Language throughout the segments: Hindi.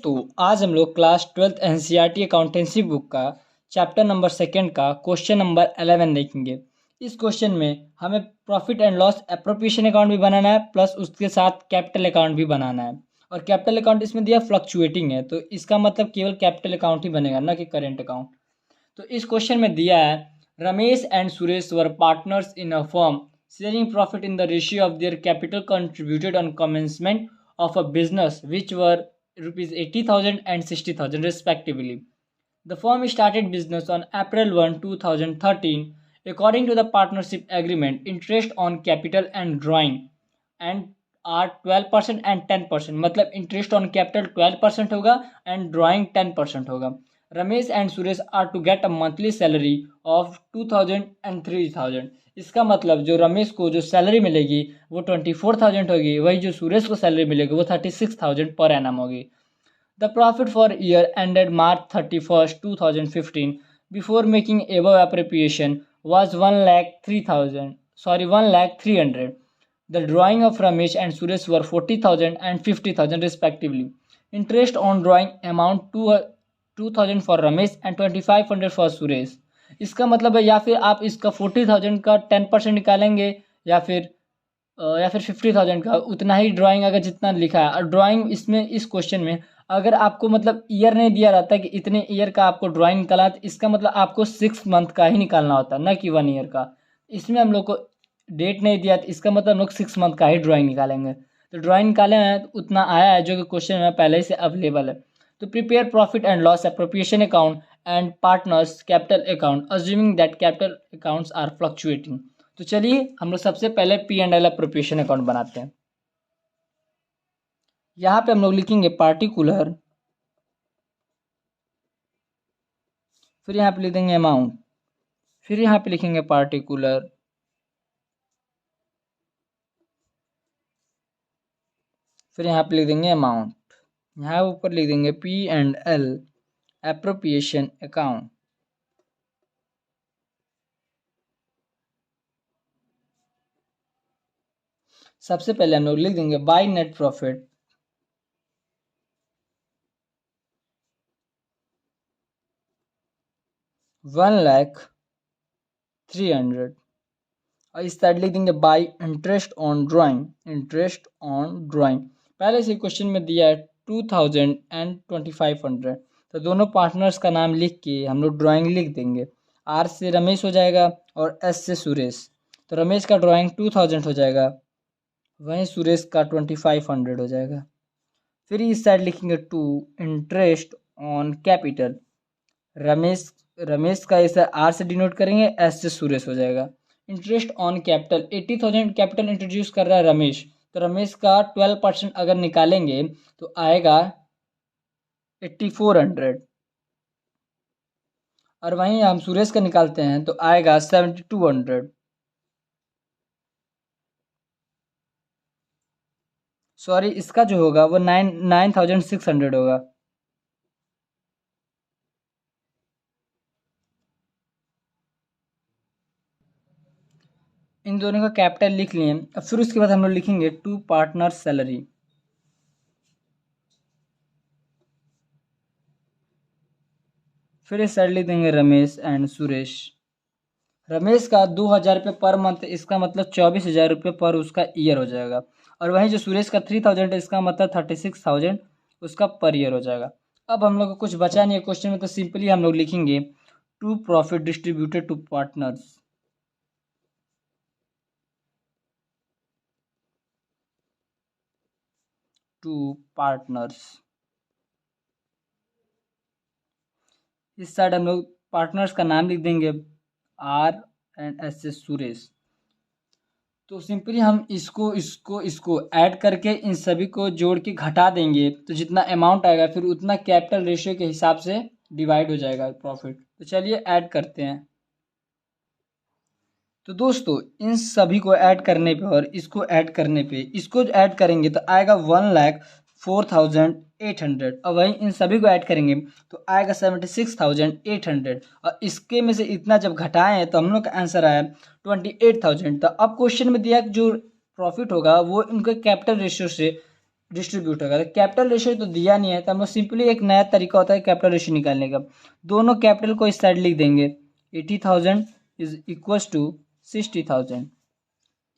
तो आज हम लोग class 12th NCERT accountancy book का चैप्टर नंबर 2 का क्वेश्चन नंबर 11 देखेंगे। इस क्वेश्चन में हमें profit and loss appropriation account भी बनाना है, प्लस उसके साथ कैपिटल अकाउंट भी बनाना है। और कैपिटल अकाउंट इसमें दिया फ्लक्चुएटिंग है, तो इसका मतलब केवल कैपिटल अकाउंट ही बनेगा, ना कि करेंट अकाउंट। तो इस क्वेश्चन में दिया है Ramesh and Suresh were partners in a firm sharing profit in the ratio of their capital contributed on commencement of a business which were rupees 80,000 and 60,000 respectively. The firm started business on April 1, 2013. According to the partnership agreement, interest on capital and drawing and are 12% and 10%. मतलब interest on capital 12% होगा and drawing 10% होगा. Ramesh and Suresh are to get a monthly salary of 2,000 and 3,000। इसका मतलब जो रमेश को जो सैलरी मिलेगी वो 24,000 होगी, वही जो सुरेश को सैलरी मिलेगी वो 36,000 पर एनम होगी। The profit for year ended March 31st, 2015 before making above appropriation was 1,03,000. The drawing of Ramesh and Suresh were 40,000 and 50,000 respectively. Interest on drawing amount to 2,000 for Ramesh and 2,500 for Suresh. इसका मतलब है या फिर आप इसका 40,000 का 10% निकालेंगे या फिर 50,000 का, उतना ही ड्राइंग अगर जितना लिखा है। और ड्राइंग इसमें इस क्वेश्चन में अगर आपको मतलब ईयर नहीं दिया रहता कि इतने ईयर का आपको ड्राइंग निकालना है, तो इसका मतलब आपको 6 मंथ का ही निकालना होता है, ना कि 1 ईयर का। इसमें हम लोग को डेट नहीं दिया, तो इसका मतलब हम लोग 6 मंथ का ही ड्राइंग निकालेंगे। तो ड्राइंग निकाले हैं तो उतना आया है जो कि क्वेश्चन में पहले से अवेलेबल है। तो prepare profit and loss appropriation account and partners capital account assuming that capital accounts are fluctuating. तो चलिए हम लोग सबसे पहले P and L appropriation account बनाते हैं। यहाँ पे हम लोग लिखेंगे पार्टिकुलर, फिर यहाँ पे लिख देंगे अमाउंट, फिर यहाँ पे लिखेंगे पार्टिकुलर, फिर यहाँ पे लिख देंगे अमाउंट। यहाँ ऊपर लिख देंगे P and L appropriation account. सबसे पहले हम लोग लिख देंगे बाय नेट प्रॉफिट $1,03,000 और इस साइड लिख देंगे बाय इंटरेस्ट ऑन ड्राइंग। पहले से क्वेश्चन में दिया है 2,000 एंड 2,500, तो दोनों पार्टनर्स का नाम लिख के हम लोग ड्राइंग लिख देंगे। आर से रमेश हो जाएगा और एस से सुरेश। तो रमेश का ड्राइंग 2,000 हो जाएगा, वहीं सुरेश का 2,500 हो जाएगा। फिर इस साइड लिखेंगे to interest on capital. Ramesh का इसे आर से डिनोट करेंगे, एस से सुरेश हो जाएगा। Interest on capital 80,000 capital introduce कर रहा है रमेश, तो रमेश का 12% अगर निकालेंगे तो आएगा 8,400। और वहीं हम सुरेश का निकालते हैं तो आएगा 7,200। सॉरी, इसका जो होगा वो 9,600 होगा। इन दोनों का कैपिटल लिख लिए। अब फिर उसके बाद हम लोग लिखेंगे टू पार्टनर सैलरी। फिर इस साइड लिख देंगे रमेश एंड सुरेश। रमेश का 2,000 रुपये पर मंथ, इसका मतलब 24,000 रुपये पर उसका ईयर हो जाएगा। और वहीं जो सुरेश का 3,000 है, इसका मतलब 36,000 उसका पर ईयर हो जाएगा। अब हम लोग को कुछ बचा नहीं है क्वेश्चन में, तो सिंपली हम लोग लिखेंगे to profit distributed to partners. To partners, इस साइड हम लोग पार्टनर्स का नाम लिख देंगे आर एंड एस से सुरेश। तो सिंपली हम इसको ऐड करके इन सभी को जोड़ के घटा देंगे, तो जितना अमाउंट आएगा फिर उतना कैपिटल रेशियो के हिसाब से डिवाइड हो जाएगा प्रॉफिट। तो चलिए ऐड करते हैं। तो दोस्तों इन सभी को ऐड करने पे और इसको ऐड करने पे, इसको ऐड करेंगे तो आएगा 1,04,800 और वहीं इन सभी को ऐड करेंगे तो आएगा 76,800 और इसके में से इतना जब घटाएं तो हम लोग का आंसर आया 28,000। तो अब क्वेश्चन में दिया जो प्रॉफिट होगा वो उनके कैपिटल रेशियो से डिस्ट्रीब्यूट होगा। तो कैपिटल रेशियो तो दिया नहीं है, तो हम लोग सिंपली एक नया तरीका होता है कैपिटल रेशियो निकालने का। दोनों कैपिटल को इस साइड लिख देंगे, 80,000 इज इक्वल्स टू 60,000।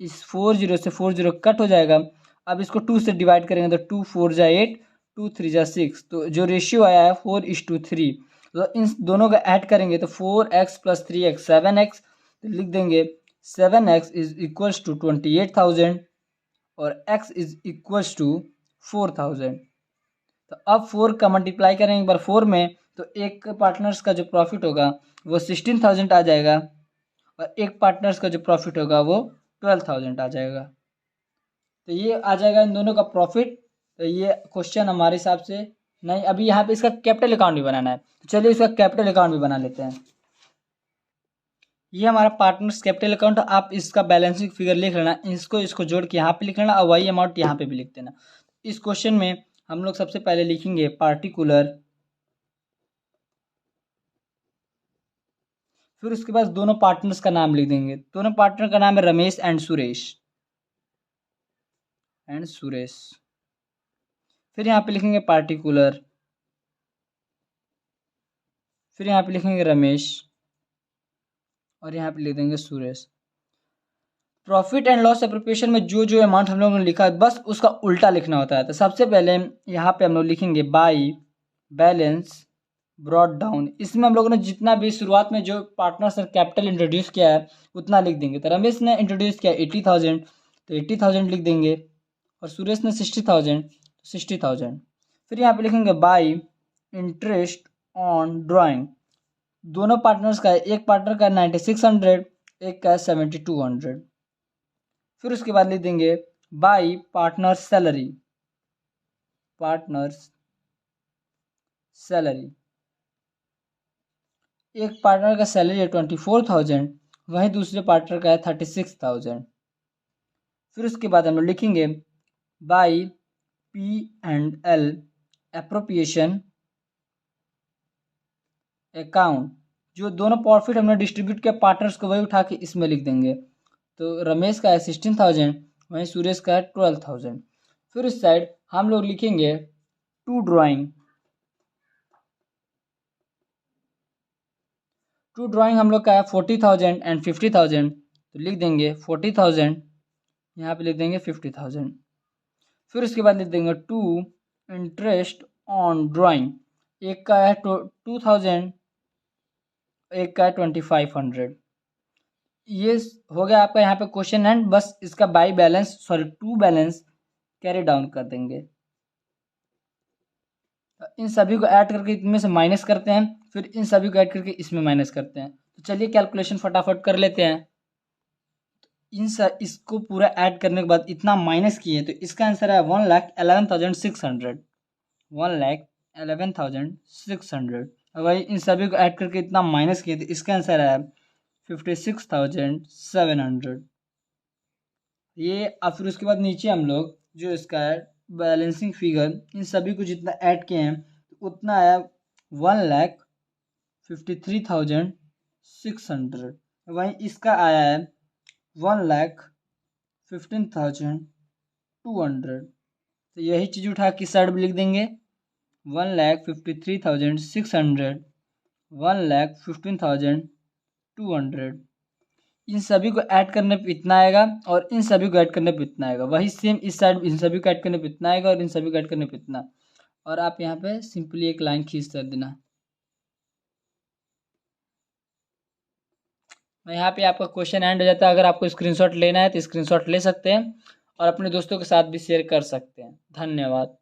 इस 40 से 40 कट हो जाएगा। अब इसको 2 से डिवाइड करेंगे तो 2 4 जा 8, 2 3 जा 6, तो जो रेशियो आया है 4:3। तो इन दोनों का ऐड करेंगे तो 4x + 3x 7x, तो लिख देंगे 7x इज इक्वल्स टू 28,000 और x इज इक्वल्स टू 4,000। तो अब 4 का मल्टीप्लाई करेंगे एक बार 4 में, तो एक पार्टनर्स का जो प्रॉफिट होगा वो 16,000 आ जाएगा और एक पार्टनर्स का जो प्रॉफिट होगा वो 12,000 आ जाएगा। तो ये आ जाएगा इन दोनों का प्रॉफिट। तो ये क्वेश्चन हमारे हिसाब से नहीं, अभी यहाँ पे इसका कैपिटल अकाउंट भी बनाना है, तो चलिए इसका कैपिटल अकाउंट भी बना लेते हैं। ये हमारा पार्टनर्स कैपिटल अकाउंट, आप इसका बैलेंसिंग फिगर लिख लेना, इसको जोड़ के यहाँ पे लिख लेना और वही अमाउंट यहाँ पे भी लिख देना। इस क्वेश्चन में हम लोग सबसे पहले लिखेंगे पार्टिकुलर, फिर उसके बाद दोनों पार्टनर्स का नाम लिख देंगे। दोनों पार्टनर का नाम है रमेश एंड सुरेश। फिर यहाँ पे लिखेंगे पार्टिकुलर, फिर यहाँ पे लिखेंगे रमेश और यहाँ पे लिख देंगे Suresh. Profit and loss appropriation में जो जो अमाउंट हम लोगों ने लिखा है बस उसका उल्टा लिखना होता है। तो सबसे पहले यहाँ पे हम लोग लिखेंगे बाई बैलेंस ब्रॉट डाउन। इसमें हम लोगों ने जितना भी शुरुआत में जो पार्टनर्स और कैपिटल इंट्रोड्यूस किया है उतना लिख देंगे। तो रमेश ने इंट्रोड्यूस किया 80,000, तो 80,000 लिख देंगे और सुरेश ने 60,000, 60,000। फिर यहाँ पे लिखेंगे बाई इंटरेस्ट ऑन ड्राइंग। दोनों पार्टनर्स का है, एक पार्टनर का 9600, एक का 7200। फिर उसके बाद लिख देंगे बाई पार्टनर सैलरी, एक पार्टनर का सैलरी है 24,000, वहीं दूसरे पार्टनर का है 36,000। फिर उसके बाद हम लोग लिखेंगे बाई P&L एप्रोप्रिएशन अकाउंट। जो दोनों प्रॉफिट हमने डिस्ट्रीब्यूट किया पार्टनर्स को वही उठा के इसमें लिख देंगे। तो रमेश का है 16,000, वहीं सुरेश का है 12,000। फिर इस साइड हम लोग लिखेंगे टू ड्राइंग हम लोग का है 40,000 एंड 50,000, तो लिख देंगे 40,000, यहाँ पे लिख देंगे 50,000। फिर उसके बाद लिख देंगे टू इंटरेस्ट ऑन ड्राइंग। एक का है 2,000, एक का है 2,500। ये हो गया आपका यहाँ पे क्वेश्चन एंड बस इसका by balance to balance carry down कर देंगे। इन सभी को ऐड करके इनमें से माइनस करते हैं, फिर इन सभी को ऐड करके इसमें माइनस करते हैं। तो चलिए कैलकुलेशन फटाफट कर लेते हैं। इसको पूरा ऐड करने के बाद इतना माइनस किए तो इसका आंसर है 1,11,600, 1,11,600। और वही इन सभी को ऐड करके इतना माइनस किए तो इसका आंसर है 56,700। ये और फिर उसके बाद नीचे हम लोग जो इसका है बैलेंसिंग फिगर इन सभी को जितना ऐड किए हैं उतना आया 1,53,600। वहीं इसका आया है 1,15,200। तो यही चीज़ उठा के साइड में लिख देंगे 1,53,600, 1,15,200। इन सभी को ऐड करने पे इतना आएगा और इन सभी को ऐड करने पे इतना आएगा। वही सेम इस साइड इन सभी को ऐड करने पे इतना आएगा और इन सभी को ऐड करने पे इतना। और आप यहाँ पे सिंपली एक लाइन खींच कर देना। यहाँ पे आपका क्वेश्चन एंड हो जाता है। अगर आपको स्क्रीनशॉट लेना है तो स्क्रीनशॉट ले सकते हैं और अपने दोस्तों के साथ भी शेयर कर सकते हैं। धन्यवाद।